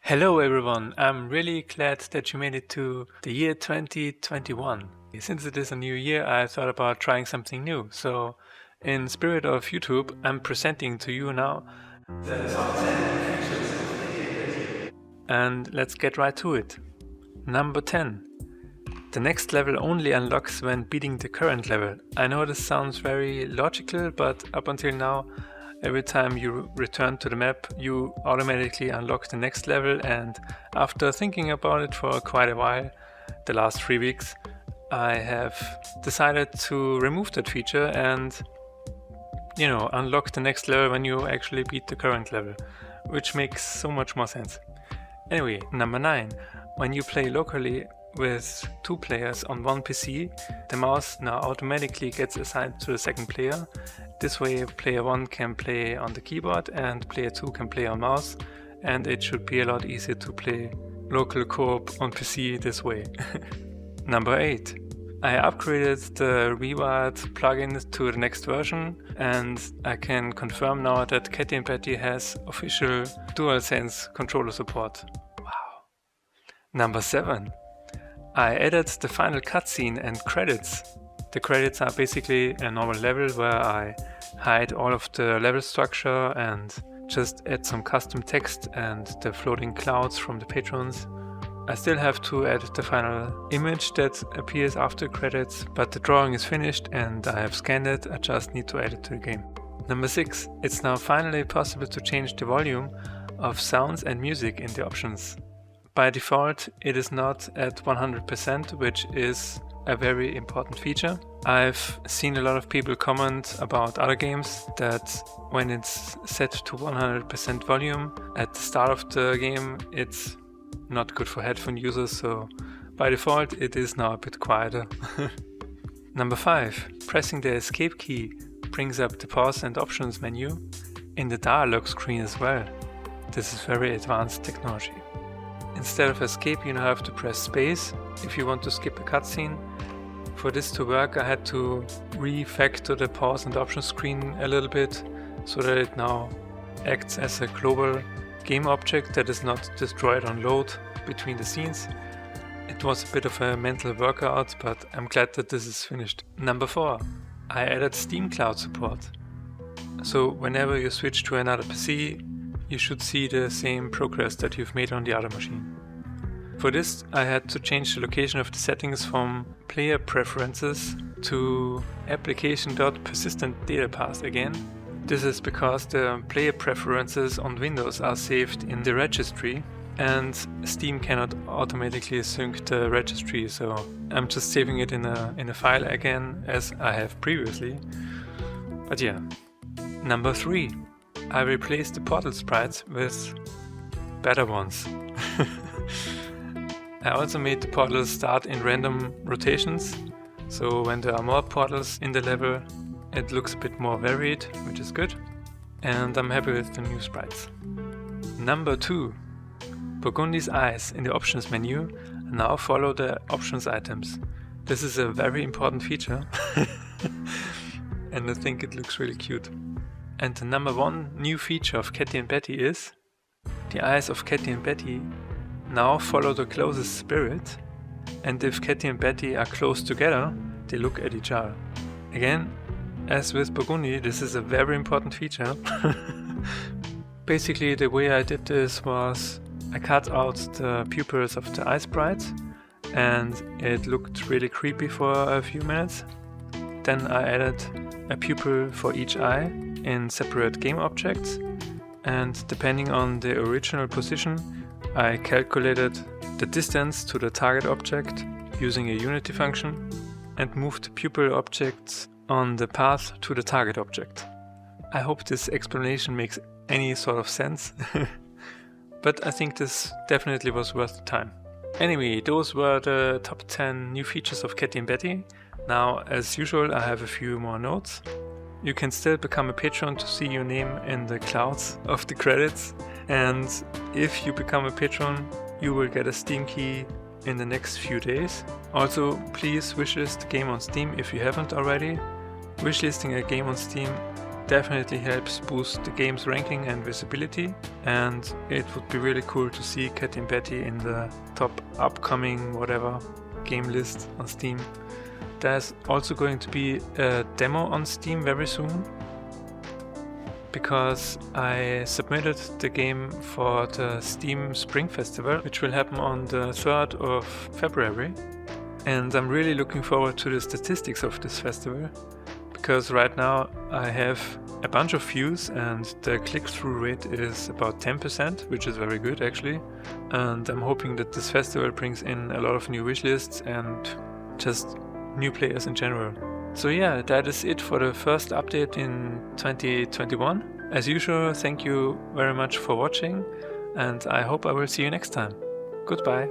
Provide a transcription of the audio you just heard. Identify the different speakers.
Speaker 1: Hello everyone, I'm really glad that you made it to the year 2021. Since it is a new year, I thought about trying something new. So, in spirit of YouTube, I'm presenting to you now the top 10 features of KTNBetty. And let's get right to it. Number 10. The next level only unlocks when beating the current level. I know this sounds very logical, but up until now, every time you return to the map, you automatically unlock the next level, and after thinking about it for quite a while, the last 3 weeks, I have decided to remove that feature and, unlock the next level when you actually beat the current level, which makes so much more sense. Anyway, number 9. When you play locally with 2 players on one PC, the mouse now automatically gets assigned to the second player. This way player 1 can play on the keyboard and player 2 can play on mouse, and it should be a lot easier to play local co-op on PC this way. Number 8. I upgraded the Rewired plugin to the next version, and I can confirm now that KTNBetty has official DualSense controller support. Wow. Number 7. I added the final cutscene and credits. The credits are basically a normal level where I hide all of the level structure and just add some custom text and the floating clouds from the patrons. I still have to add the final image that appears after credits, but the drawing is finished and I have scanned it. I just need to add it to the game. Number 6. It's now finally possible to change the volume of sounds and music in the options. By default, it is not at 100%, which is a very important feature. I've seen a lot of people comment about other games that when it's set to 100% volume at the start of the game, it's not good for headphone users, so by default it is now a bit quieter. Number 5. Pressing the escape key brings up the pause and options menu in the dialog screen as well. This is very advanced technology. Instead of escape, you now have to press space if you want to skip a cutscene. For this to work, I had to refactor the pause and options screen a little bit so that it now acts as a global game object that is not destroyed on load between the scenes. It was a bit of a mental workout, but I'm glad that this is finished. Number 4. I added Steam Cloud support. So whenever you switch to another PC, you should see the same progress that you've made on the other machine. For this, I had to change the location of the settings from player preferences to application.persistent data path again. This is because the player preferences on Windows are saved in the registry and Steam cannot automatically sync the registry, so I'm just saving it in a file again as I have previously. But yeah. Number 3. I replaced the portal sprites with better ones. I also made the portals start in random rotations, so when there are more portals in the level, it looks a bit more varied, which is good, and I'm happy with the new sprites. Number 2. Burgundy's eyes in the options menu now follow the options items. This is a very important feature, and I think it looks really cute. And the number 1 new feature of KTNBetty is the eyes of KTNBetty now follow the closest spirit, and if KTNBetty are close together, they look at each other. Again, as with Burgundy, this is a very important feature. Basically, the way I did this was I cut out the pupils of the eye sprites, and it looked really creepy for a few minutes. Then I added a pupil for each eye in separate game objects, and depending on the original position, I calculated the distance to the target object using a Unity function and moved the pupil objects on the path to the target object. I hope this explanation makes any sort of sense, but I think this definitely was worth the time. Anyway, those were the top 10 new features of KTNBetty. Now, as usual, I have a few more notes. You can still become a patron to see your name in the clouds of the credits, and if you become a patron, you will get a Steam key in the next few days. Also, please wishlist the game on Steam if you haven't already. Wishlisting a game on Steam definitely helps boost the game's ranking and visibility, and it would be really cool to see Cat in Betty in the top upcoming whatever game list on Steam. There's also going to be a demo on Steam very soon, because I submitted the game for the Steam Spring Festival, which will happen on the 3rd of February. And I'm really looking forward to the statistics of this festival, because right now I have a bunch of views and the click-through rate is about 10%, which is very good actually. And I'm hoping that this festival brings in a lot of new wishlists and just new players in general. So yeah, that is it for the first update in 2021. As usual, thank you very much for watching, and I hope I will see you next time. Goodbye.